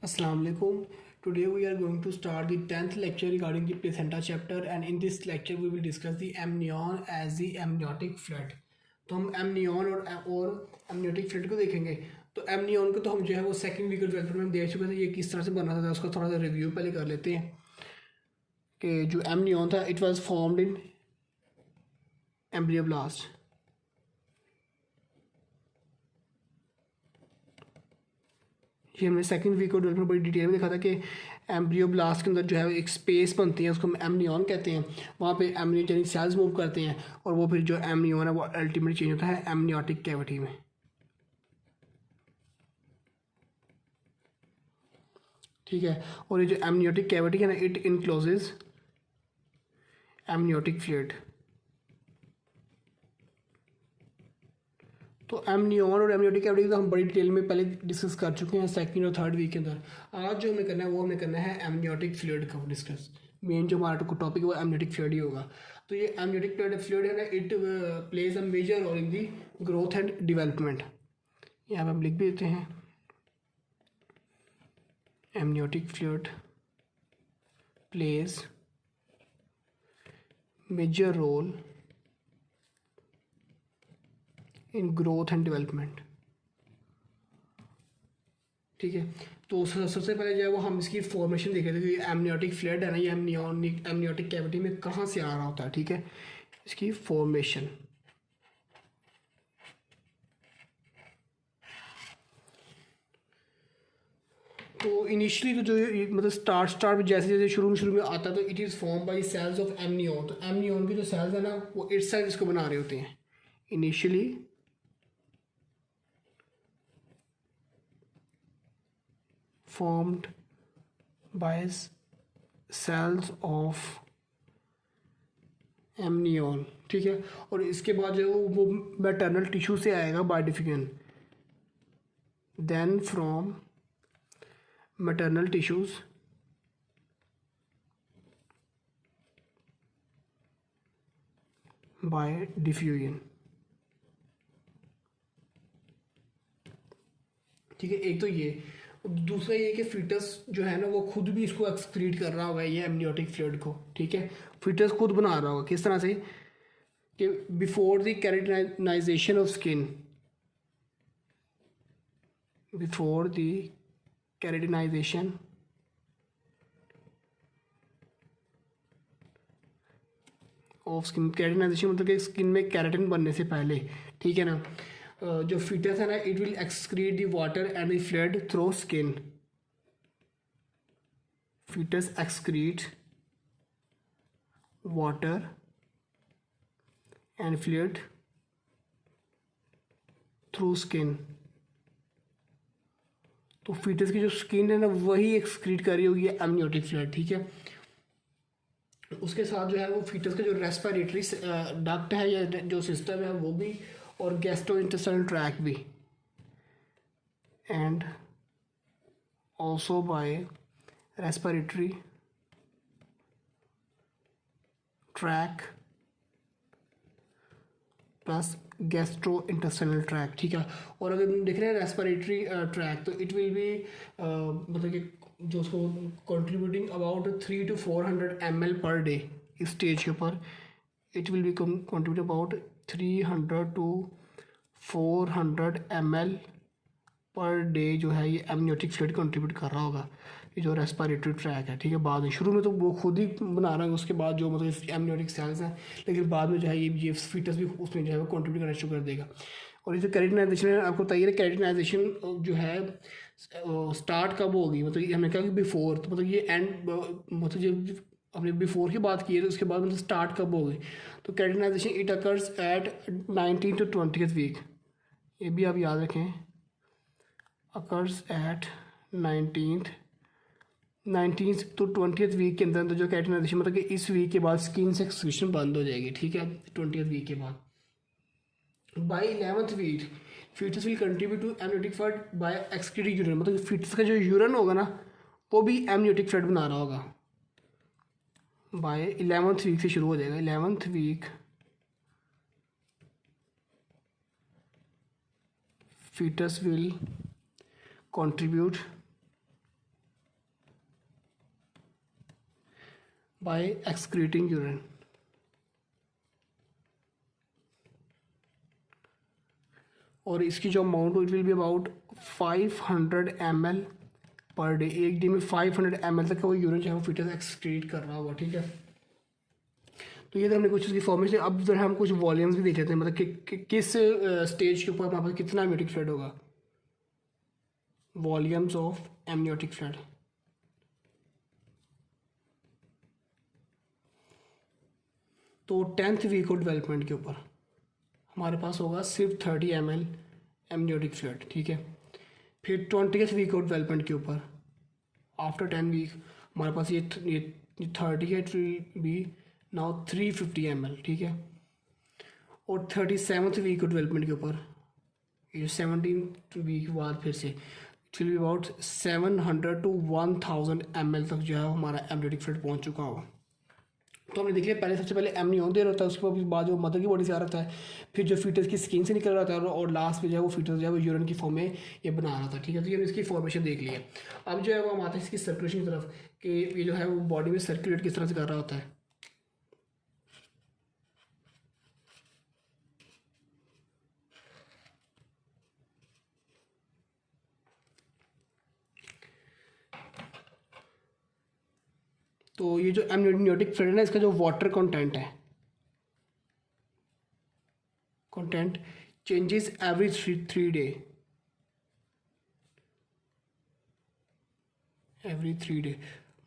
Assalamu alaikum. Today we are going to start the 10th lecture regarding the placenta chapter, and in this lecture we will discuss the amnion as the amniotic fluid. तो हम amnion और amniotic fluid को देखेंगे। तो amnion को तो हम जो है वो सेकंड वीक डेवलपमेंट में देख चुके थे, ये किस तरह से बना था उसका थोड़ा सा रिव्यू पहले कर लेते हैं कि जो amnion था it was formed in embryoblast. ये हमने सेकंड वीक ऑफ डेवलपमेंट बड़ी डिटेल में देखा था कि एम्ब्रियोब्लास्ट के अंदर जो है एक स्पेस बनती है, उसको हम एमनियन कहते हैं। वहाँ पे एमनियोजेनिक सेल्स मूव करते हैं और वो फिर जो एमनियन है वो अल्टीमेटली चेंज होता है एमनियोटिक कैविटी में। ठीक है, और ये जो एमनियोटिक कैविटी है ना, इट इनक्लोजेज एमनियोटिक फ्लूइड। तो एमनियन और एमनियोटिक कैविटी तो हम बड़ी डिटेल में पहले डिस्कस कर चुके हैं सेकंड और थर्ड वीक के अंदर। आज जो हमें करना है वो हमें करना है एमनियोटिक फ्लूइड का डिस्कस। मेन जो हमारा टॉपिक है वो एमनियोटिक फ्लूइड ही होगा। तो ये एमनियोटिक फ्लूइड है ना, it plays a major role in the growth and development. यहाँ पर हम लिख भी देते हैं amniotic fluid plays major role in growth and development. ठीक है, तो सबसे पहले जो है वो हम इसकी फॉर्मेशन देखे थे कि एमनियोटिक फ्लूइड है ना, ये एमनियोटिक कैविटी में कहाँ से आ रहा होता है। ठीक है, इसकी फॉर्मेशन। तो इनिशियली तो जो मतलब स्टार्ट जैसे जैसे शुरू में आता है तो it is form by cells of amnion. तो एमनियन के जो सेल्स है ना वो इट सेल्फ इसको बना रहे होते हैं। Initially formed by cells of amnion। ठीक है, और इसके बाद जो है वो मैटरनल टिश्यू से आएगा by diffusion. Then from maternal tissues by diffusion. ठीक है, एक तो ये। दूसरा ये कि फीटस जो है ना वो खुद भी इसको एक्सक्रीट कर रहा होगा ये एमनियोटिक फ्लूइड को। ठीक है, फीटस खुद बना रहा होगा। किस तरह से कि before the keratinization of skin, before the keratinization of skin. Keratinization मतलब कि स्किन में कैरेटिन बनने से पहले। ठीक है ना, जो फीटस है ना it will excrete the water and the fluid through skin. Fetus excrete water and fluid through skin. तो फीटस की जो स्किन है ना वही एक्सक्रीट कर रही होगी एमनियोटिक फ्लूइड। ठीक है, उसके साथ जो है वो फीटस का जो रेस्पिरेटरी डक्ट है या जो सिस्टम है वो भी, और गैस्ट्रोइंटेस्टाइनल ट्रैक भी, and also by respiratory tract plus gastrointestinal tract. ठीक है, और अगर हम देख रहे हैं रेस्पिरेटरी ट्रैक तो इट विल बी मतलब कि जो उसको contributing about 300 to 400 ml per day. इस स्टेज के ऊपर it will be contribute about 300 to 400 ml per day जो है ये एमनियोटिक फ्लूइड कंट्रीब्यूट कर रहा होगा, ये जो रेस्पिरेटरी ट्रैक है। ठीक है, बाद में शुरू में तो वो खुद ही बना रहा है, उसके बाद जो मतलब एमनियोटिक सेल्स हैं, लेकिन बाद में जो है ये फीटस भी उसमें जो है वो कंट्रीब्यूट करना शुरू कर देगा। और ये जो कैरेटिनाइजेशन है आपको बताइए, कैरेटिनाइजेशन जो है स्टार्ट कब होगी। मतलब ये हमने कहा कि बिफोर, तो मतलब ये एंड मतलब जो हमने बिफोर की बात की है तो उसके बाद मतलब स्टार्ट कब होगी। तो keratinization it occurs at 19 to 20th week. ये भी आप याद रखें, occurs at 19th to 20th week के अंदर। तो जो कैरेटिनाइजेशन मतलब कि इस वीक के बाद स्किन से एक्सक्रीशन बंद हो जाएगी। ठीक है, 20th वीक के बाद। By 11th week fetus will contribute to amniotic fluid by excreting urine. मतलब फीटस का जो यूरिन होगा ना वो भी एमनियोटिक फ्लूइड बना रहा होगा। बाय 11th वीक से शुरू हो जाएगा। 11th week fetus will contribute by excreting urine. और इसकी जो amount it will be about 500 ml per day. एक दिन में 500 ml तक का वो यूरिन जो है वो फीटस एक्सक्रीट कर रहा होगा, ठीक है। तो ये तो हमने कुछ उसकी फॉर्मेशन। अब जो है हम कुछ वॉल्यूम्स भी देख लेते हैं, मतलब किस स्टेज के ऊपर हमारे पास कितना एमनियोटिक फ्लूइड होगा। Volumes of amniotic fluid. तो 10th वीक ऑफ डेवलपमेंट के ऊपर हमारे पास होगा सिर्फ 30 ml एमनियोटिक फ्लूइड, ठीक है। फिर 20th वीक ऑफ डेवलपमेंट के ऊपर आफ्टर 10 वीक हमारे पास ये 30 है, it will be now 350 ml, ठीक है। और 37th वीक ऑफ डेवलपमेंट के ऊपर ये 17th वीक बाद फिर से it will be about 700 to 1000 ml तक जो है हमारा एमनियोटिक फ्लूइड पहुंच चुका होगा। तो हमने देख लिया, पहले सबसे पहले एमनियोन दे रहा होता है, उसके बाद जो मदर की बॉडी से आ रहा था, फिर जो फीटस की स्किन से निकल रहा था, और लास्ट में जो है वो फीटस जो है वो यूरिन की फॉर्म में ये बना रहा था, ठीक है। तो ये हमने इसकी फॉर्मेशन देख लिया। अब जो है वो हम आते हैं इसकी सर्कुलेशन की तरफ, कि ये जो है वो बॉडी में सर्कुलेट किस तरह से कर रहा होता है। तो ये जो एमनियोटिक फ्लूइड है ना, इसका जो वाटर कंटेंट है, content changes every 3 day, every 3 day,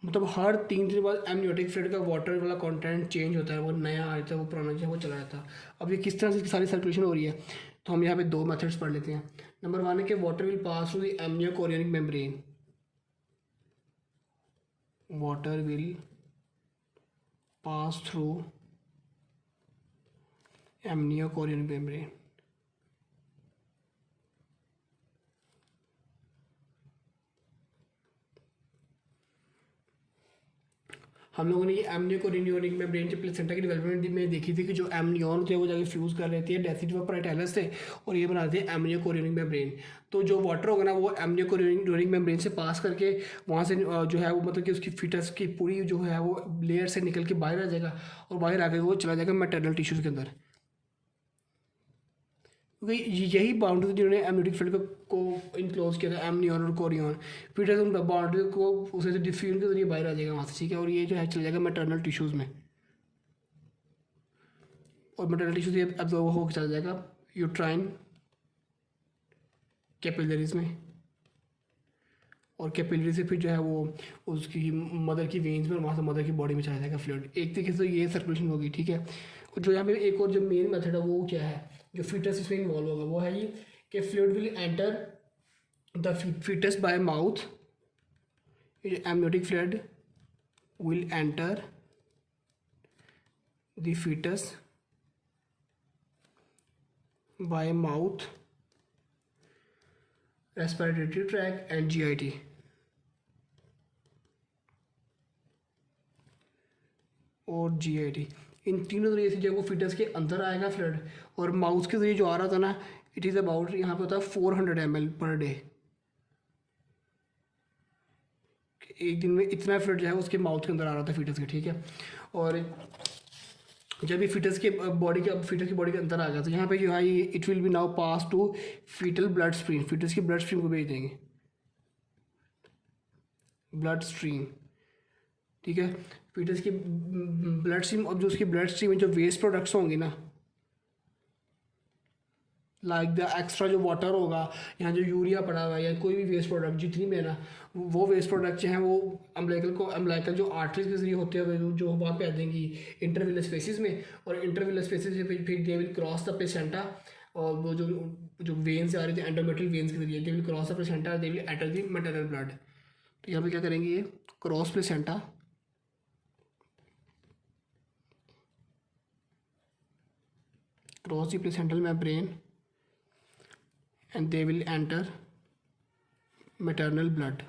मतलब हर 3 दिन बाद एमनियोटिक फ्लूइड का वाटर वाला कंटेंट चेंज होता है, वो नया आ जाता है, वो पुराना जो है वो चला जाता है। अब ये किस तरह से सारी सर्कुलेशन हो रही है, तो हम यहाँ पे 2 मेथड्स पढ़ लेते हैं। नंबर 1 है कि water will pass through the amniochorionic membrane, water will pass through amniochorionic membrane. हम लोगों ने ये एमनियोकोरियनिक मेम्ब्रेन जो प्लेसेंटा की डेवलपमेंट में देखी थी, कि जो एमनियन थे वो जाके फ्यूज़ कर लेती है डेसिडुआ पार्टिकल्स से, और ये बनाते हैं एमनियोकोरियनिक मेम्ब्रेन। तो जो वाटर होगा ना वो एमनियोकोरियनिक मेम्ब्रेन से पास करके वहाँ से जो है वो मतलब कि उसकी फीटस की पूरी जो है वो लेयर से निकल के बाहर आ जाएगा, और बाहर आकर वो चला जाएगा मैटरनल टिश्यूज़ के अंदर। क्योंकि यही बाउंड्री जिन्होंने एमनियोटिक फ्लूइड को इनक्लोज किया था, एमनियन और कोरियन, फिर उन बाउंड्री को उसे डिफ्यूजन के जरिए बाहर आ जाएगा वहाँ से, ठीक है। और ये जो है चला जाएगा मैटरनल टिश्यूज़ में, और मैटरनल टिश्यूज ये एब्जॉर्ब होकर चला जाएगा यूट्राइन कैपिलरीज में, और कैपिलरी से फिर जो है वो उसकी मदर की वेन्स में, और वहाँ से मदर की बॉडी में चला जाएगा फ्लूइड। एक तरीके से ये सर्कुलेशन होगी, ठीक है। और जो यहाँ पे एक और जो मेन मेथड है वो क्या है, जो फीटस इसमें इन्वॉल्व होगा, वो है ये कि fluid will enter the fetus by mouth. Amniotic fluid will enter the fetus by mouth, respiratory tract and GIT। और GIT, इन तीनों तरीके से जो वो फीटस के अंदर आएगा फ्लूइड, और माउथ के जरिए जो आ रहा था ना, इट इज़ अबाउट यहाँ पे होता है 400 ml पर डे। एक दिन में इतना फ्लूइड जो है उसके माउथ के अंदर आ रहा था फीटस के, ठीक है। और जब ये फीटस की बॉडी के अंदर आ गया, तो यहाँ पे जो है it will be now pass to fetal blood stream, fetus की ब्लड स्ट्रीम को भेज देंगे, ब्लड स्ट्रीम, ठीक है। फीटस की ब्लड स्ट्रीम, अब जो उसकी ब्लड स्ट्रीम में जो वेस्ट प्रोडक्ट्स होंगे ना, लाइक द एक्स्ट्रा जो वाटर होगा, यहाँ जो यूरिया पड़ा हुआ है या कोई भी वेस्ट प्रोडक्ट जितनी भी है ना, वो वेस्ट प्रोडक्ट जो हैं वो अम्बलाइकल जो आर्टरीज के जरिए होते हुए जो वहाँ पे आ जाएंगी इंटरविलर स्पेसिस में, और इंटरविलर स्पेसिस से फिर they will cross the placenta, और वो जो वेन्स आ रही थी एंडोमेट्रियल वेन्स के जरिए, they will cross the placenta, they will enter the maternal blood. तो यहाँ पे क्या करेंगे, ये cross placenta, cross the placental membrane, and they will enter maternal blood।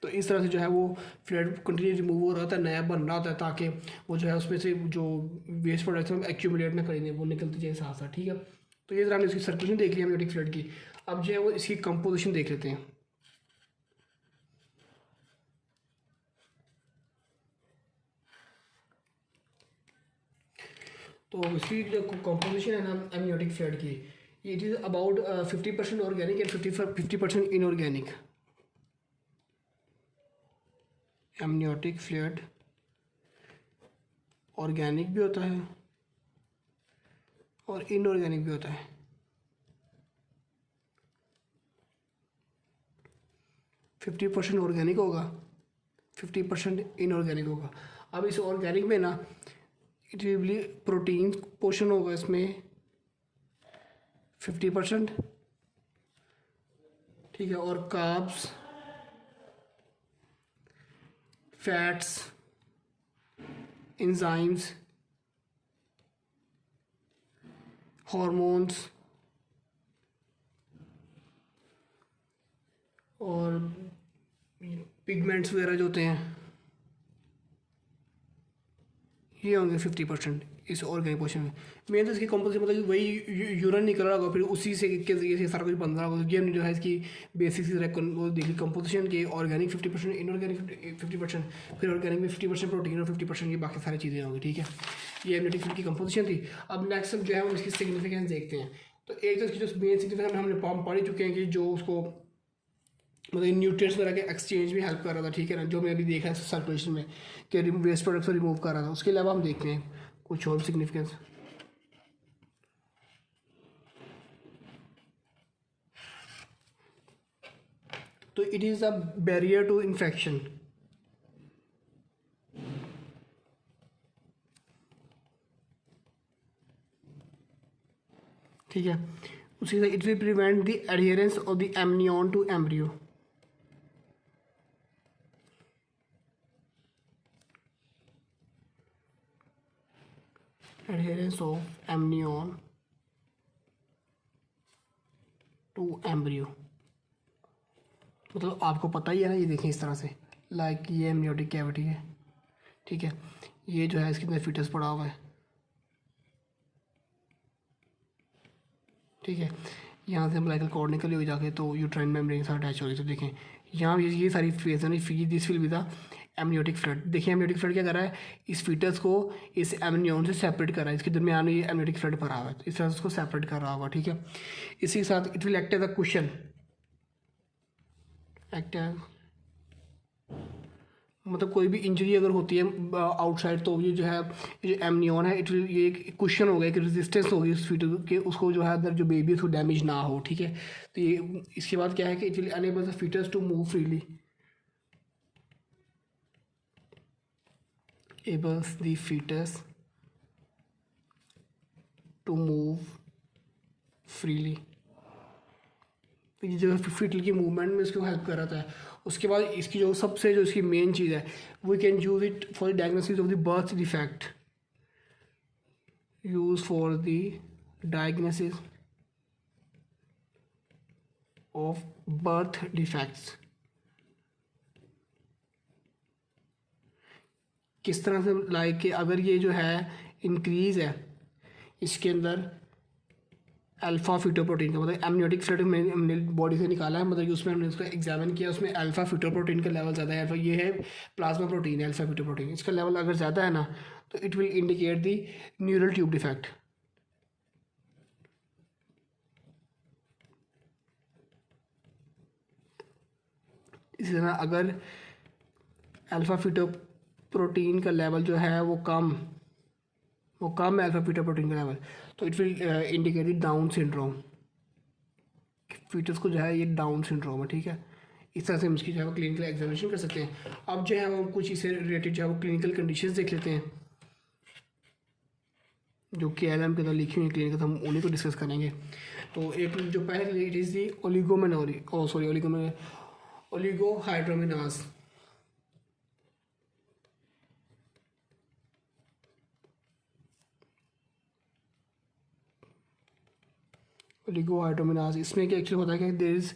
तो इस तरह से जो है वो फ्लूइड कंटिन्यू रिमूव हो रहा था, नया बन रहा था, ताकि वो जो है उसमें से जो वेस्ट प्रोडक्ट्स हैं एक्यूमुलेट ना करेंगे, वो निकलती जाए साथ साथ, ठीक है। तो ये हमने इसकी सर्कुलेशन देख ली एमनियोटिक फ्लूइड की। अब जो है वो इसकी कंपोजिशन देख लेते हैं। तो इसकी जो कॉम्पोजिशन है ना एमनियोटिक फ्लूइड की, it is about 50% organic and 50% inorganic. Amniotic fluid organic भी होता है और इनऑर्गेनिक भी होता है। 50% ऑर्गेनिक होगा, 50% इनऑर्गेनिक होगा। अब इस ऑर्गेनिक में ना it will B protein portion होगा इसमें 50%, ठीक है, और कार्ब्स, फैट्स, एंजाइम्स, हॉर्मोन्स और पिगमेंट्स वगैरह जो होते हैं ये होंगे 50% इस ऑर्गेनिक पोर्शन में। मेन तो इसकी कंपोजिशन मतलब कि वही यूरिन निकल रहा होगा, फिर उसी से के जरिए से सारा कुछ बन रहा होगा। ये हमने जो है इसकी बेसिक वो देखी कंपोजिशन के, ऑर्गेनिक 50%, इनऑर्गेनिक 50%, फिर ऑर्गेनिक में 50% प्रोटीन और 50% ये बाकी सारी चीज़ें होंगी, ठीक है। ये एमनियोटिक फ्लूइड की कंपोजिशन थी। अब नेक्स्ट जो है हम इसकी सिग्निफिकेंस देखते हैं। तो एक तो इसकी जो मेन सिग्निफिकेंस हमने पढ़ चुके हैं कि जो उसको मतलब न्यूट्रिएंट्स वगैरह के एक्सचेंज में हेल्प कर रहा था, ठीक है ना, जो मैंने अभी देखा है सर्कुलेशन में कि वेस्ट प्रोडक्ट्स को रिमूव कर रहा था। उसके अलावा हम देखते हैं कुछ और सिग्निफिकेंस। तो it is a barrier to infection, ठीक है। उसी तरह it will prevent the adherence of the amnion to embryo, adherence of amnion to embryo। मतलब आपको पता ही है ना, ये देखें इस तरह से, लाइक ये एमनियोटिक कैविटी है, ठीक है, ये जो है इसके अंदर फीटस पड़ा हुआ है, ठीक है। यहाँ से अम्बिलिकल कॉर्ड निकली हुई जाके तो यूट्राइन मेम्ब्रेन के साथ अटैच हो गई। तो देखें यहाँ ये सारी फेज है, this will be the amniotic fluid. देखिए एमनियोटिक फ्लूइड क्या कर रहा है, इस फीटस को इस एमनियन से सेपरेट कर रहा है, इसके दरमियान में ये एमनियोटिक फ्लूइड भरा हुआ है, तो इस तरह से उसको सेपरेट कर रहा होगा, ठीक है। इसी के साथ it will act as a cushion, act as मतलब कोई भी इंजरी अगर होती है आउटसाइड, तो ये जो है ये जो एमनियन है इट विल, ये एक क्वेश्चन हो गया कि रेजिस्टेंस होगी उस फीटस के, उसको जो है अंदर जो बेबी है उसको डैमेज ना हो, ठीक है। तो ये इसके बाद क्या है कि it will enable the fetus to move freely, enables the fetus to move freely। तो ये जो फीटल की मूवमेंट में इसको हेल्प कर रहा था। उसके बाद इसकी जो सबसे जो इसकी मेन चीज़ है, we can use it for the diagnosis of the birth defect, use for the diagnosis of birth defects. किस तरह से, लाइक कि अगर ये जो है इंक्रीज़ है इसके अंदर अल्फ़ा फीटोप्रोटीन का, मतलब एमनियोटिक फ्लूइड हमने बॉडी से निकाला है, मतलब कि उसमें हमने उसको एग्जामिन किया, उसमें अल्फ़ा फीटोप्रोटीन का लेवल ज़्यादा है। अल्फ़ा ये है प्लाज्मा प्रोटीन है, अल्फ़ा फीटोप्रोटीन, इसका लेवल अगर ज़्यादा है ना तो it will indicate the neural tube defect. इसी तरह अगर अल्फ़ा फीटोप्रोटीन का लेवल जो है वो कम है अल्फ़ा फीटोप्रोटीन का लेवल, तो it will indicate Down syndrome, fetus को जो है ये डाउन सिंड्रोम है, ठीक है। इस तरह से हम इसकी जो है वो क्लिनिकल एग्जामिनेशन कर सकते हैं। अब जो है वो कुछ इससे रिलेटेड जो है वो क्लिनिकल कंडीशंस देख लेते हैं जो कि एल के अंदर लिखी हुई क्लिनिकल, हम उन्हीं को डिस्कस करेंगे। तो एक जो पहले इट इज़ दी ओलिगोहाइड्रोमिनास। ओलिगोहाइड्रोमिनास इसमें क्या एक्चुअली होता है कि there is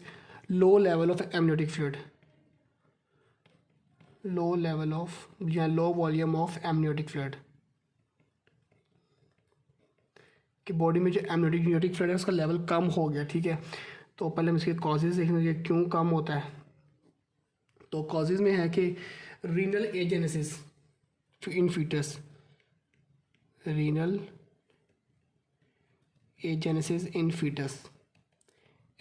low level of amniotic fluid, low level of या low volume of amniotic fluid, कि बॉडी में जो एमनियोटिक फ्लूइड है उसका लेवल कम हो गया, ठीक है। तो पहले हम इसके कॉजेज़ देखेंगे क्यों कम होता है। तो कॉजेज़ में है कि रीनल एजेनेसिस इन फीटस, रीनल एजेनेसिस इन फीटस।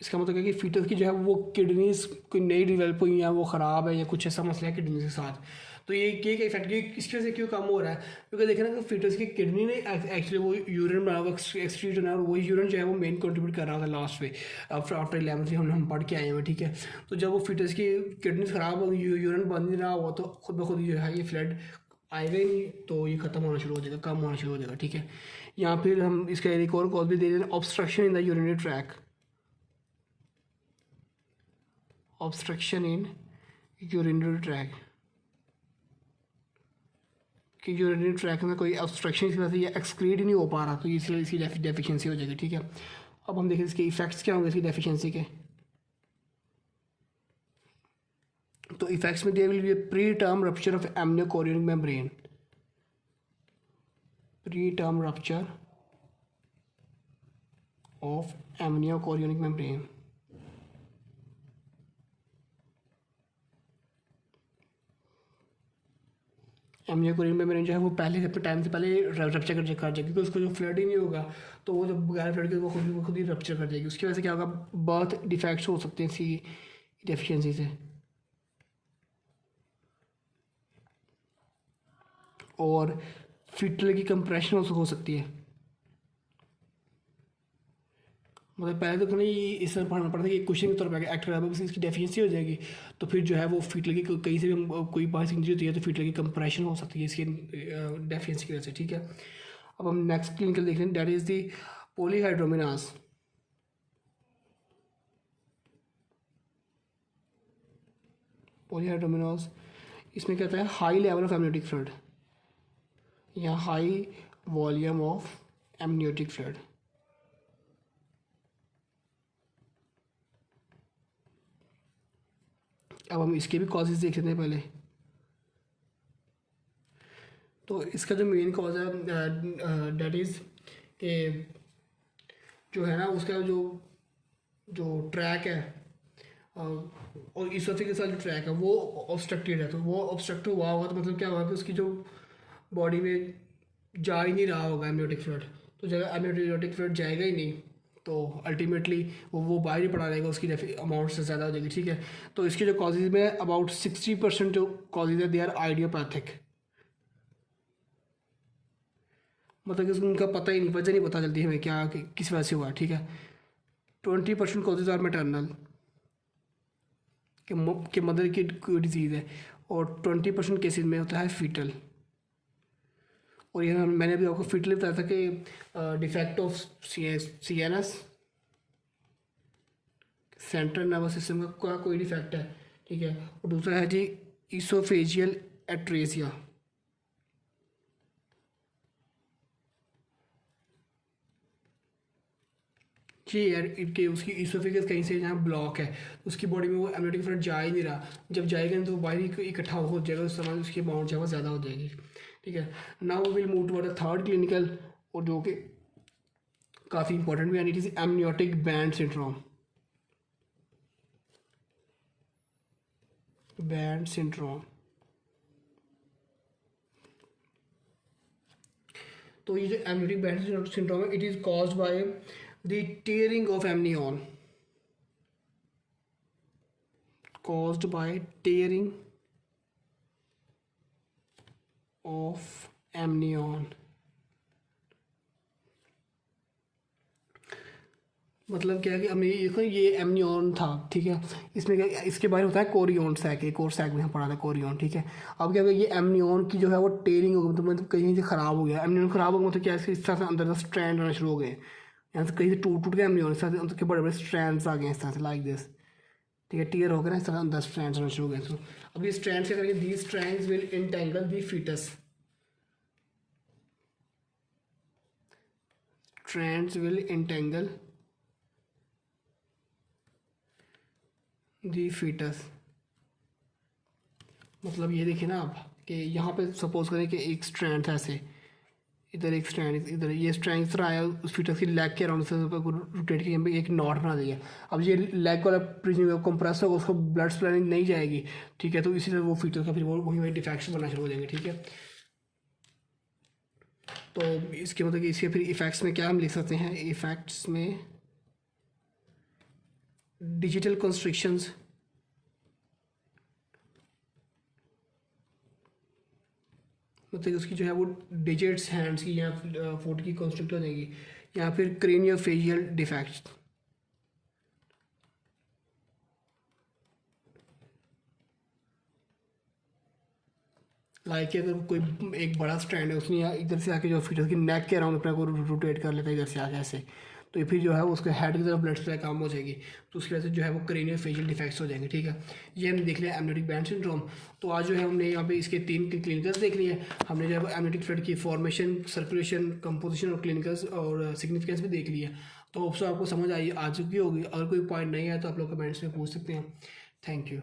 इसका मतलब है कि फीटस की जो है वो किडनीज कोई नई डिवेल्प हुई हैं, वो ख़राब है या कुछ ऐसा मसला है किडनी के साथ। तो ये इफेक्ट ये इसकी वजह से क्यों कम हो रहा है, क्योंकि देखें ना कि फीटस की किडनी ने एक्चुअली वो यूरिन बना हुआ एक्सक्रीट होना है, और वही यूरिन जो है वो मेन कंट्रीब्यूट कर रहा था लास्ट में आफ्टर 11th हम पढ़ के आए हैं, ठीक है। तो जब वो फीटस की किडनी ख़राब हो, यूरिन बन नहीं रहा हुआ, तो खुद ब खुद जो है ये फ्लड आएगा ही नहीं, तो ये ख़त्म होना शुरू हो जाएगा, कम होना शुरू हो जाएगा, ठीक है। या फिर हम इसका एक और कॉज भी दे रहे हैं, obstruction in the urinary track. Obstruction in urinary track, कि यूरिनरी ट्रैक में कोई ऑब्स्ट्रक्शन की वजह से ये एक्सक्रीट ही नहीं हो पा रहा, तो इसलिए इसकी डेफिशिएंसी हो जाएगी, ठीक है। अब हम देखें इसके इफेक्ट्स क्या होंगे इसकी डेफिशिएंसी के। तो इफेक्ट्स में there will be pre term rupture of amniochorionic membrane, pre term rupture of amniochorionic membrane. Amniochorionic membrane जो है वो पहले अपने टाइम से पहले रप्चर कर जाएगी, क्योंकि उसको जो फ्लड ही नहीं होगा, तो वो जब बगैर फ्लड के वो खुद ही रप्चर कर जाएगी। उसकी वजह से क्या होगा, बर्थ डिफेक्ट्स हो सकते हैं इसकी डेफिशिएंसी से, और फीटल की कंप्रेशन हो सकती है। मतलब पहले तो नहीं इस तरह पढ़ना पड़ता है कि क्वेश्चन के तौर पर एक्ट करा, इसकी डेफिशिएंसी हो जाएगी, तो फिर जो है वो फीटल की कहीं से भी कोई पास इंजरी होती है तो फीटल की कंप्रेशन हो सकती है इसकी डेफिशिएंसी की वजह से, ठीक है। अब हम नेक्स्ट क्लिनिकल देख रहे हैं, दैट इज़ दी पॉलीहाइड्रोमिनास। पॉलीहाइड्रोमिनास इसमें क्या होता है, high level of amniotic fluid या high volume of amniotic fluid. अब हम इसके भी कॉजेज देख लेते हैं पहले। तो इसका जो मेन कॉज है डेट इज़ कि जो है ना उसका जो जो ट्रैक है और इसोफेजिस के साथ जो ट्रैक है वो ऑब्स्ट्रक्टेड है, तो वो ऑब्स्ट्रक्ट हुआ होगा तो मतलब क्या होगा कि उसकी जो बॉडी में जा ही नहीं रहा होगा एमनियोटिक फ्लूइड, तो जब एमनियोटिक फ्लूइड जाएगा ही नहीं तो अल्टीमेटली वो बाहर ही पड़ा रहेगा, उसकी अमाउंट से ज़्यादा हो जाएगी, ठीक है। तो इसके जो कॉजेज में अबाउट 60% जो कॉजेज है दे आर आइडियोपैथिक, मतलब कि उनका पता ही नहीं, वजह नहीं पता चलती हमें क्या किस वजह से हुआ, ठीक है। 20% कॉजेज आर मैटरनल, कि मदर की कोई डिजीज़ है, और 20% केसेज में होता है फीटल। और ये मैंने भी आपको फीटल बताया था कि defect of CNS central nervous system का कोई डिफेक्ट है, ठीक है। और दूसरा है जी इसोफेजियल एट्रेसिया, जी यार इनके उसकी इसोफेगस कहीं से जहाँ ब्लॉक है, उसकी बॉडी में वो एमनियोटिक फ्लूइड जा ही नहीं रहा, जब जाएगा नहीं तो बाहर ही इकट्ठा हो जाएगा, उस समय उसकी अमाउंट जो है वो ज़्यादा हो जाएगी, ठीक है। Now will move toward the third clinical, और जो कि काफ़ी इंपॉर्टेंट भी है, it is amniotic band syndrome. Band syndrome, तो ये जो एमनियोटिक बैंड सिंड्रोम है, it is caused by the tearing of amnion, caused by tearing of amnion। मतलब क्या है कि हमें ये एमनियन था, ठीक है। इसमें क्या इसके बारे में होता है कोरियन सैक, एक और सैक में हम पढ़ा था कोरियन, ठीक है। अब क्या ये एमनियन की जो है वो टेयरिंग हो गई, मतलब कहीं से ख़राब हो गया एमनियन, ख़राब हो गया मतलब क्या इस तरह से अंदर से स्ट्रैंड आना शुरू हो गए, यहाँ से कहीं से टूट गया एमनियन, इस तरह से उनके बड़े बड़े स्ट्रैंड्स आ गए इस तरह से, लाइक दिस, ठीक है। टीयर हो गया ना इस तरह 10 स्ट्रैंड्स होना शुरू हो गए। तो अब ये स्ट्रैंड्स क्या करेंगे, these strands will entangle the fetus, strands will entangle the fetus. मतलब ये देखिए ना आप कि यहाँ पे सपोज करें कि एक स्ट्रैंड था ऐसे, इधर एक स्ट्रैंड, इधर ये स्ट्रैंड इस तरह आया, उस फीटस की लेग के अराउंड से रोटेट किया, एक नॉट बना दिया। अब ये लेग वाला कंप्रेस होगा, उसको ब्लड सप्लाई नहीं जाएगी, ठीक है। तो इसी तरह वो फीटस का फिर वही डिफेक्शन बनना शुरू हो जाएंगे, ठीक है। तो इसके मतलब कि इसके फिर इफ़ेक्ट्स में क्या हम लिख सकते हैं, इफ़ेक्ट्स में डिजिटल कंस्ट्रक्शंस, मतलब उसकी जो है वो डिजिट्स हैंड्स की या फुट की कंस्ट्रक्ट हो जाएगी, या फिर क्रेनियोफेशियल डिफेक्ट्स, लाइक अगर कोई एक बड़ा स्ट्रैंड है उसने यहाँ इधर से आके जो फीटस की नेक के अराउंड अपने को रोटेट कर लेता है इधर से आके ऐसे, तो फिर जो है वो उसके हेड की तरफ ब्लड सप्लाई कम हो जाएगी, तो उसकी वजह से जो है वो क्रेनियल फेशियल डिफेक्ट्स हो जाएंगे। ठीक है, ये हमने देख लिया एमनियोटिक बैंड सिंड्रोम। तो आज जो है हमने यहाँ पे इसके 3 क्लिनिकल्स देख लिए। हमने जो है एमनियोटिक फ्लड की फॉर्मेशन, सर्कुलेशन, कंपोजिशन और क्लिनिकल्स और सिग्निफिकेंस भी देख लिया। तो होप सो आपको समझ आई आ चुकी होगी। अगर कोई पॉइंट नहीं है तो आप लोग कमेंट्स में पूछ सकते हैं। Thank you.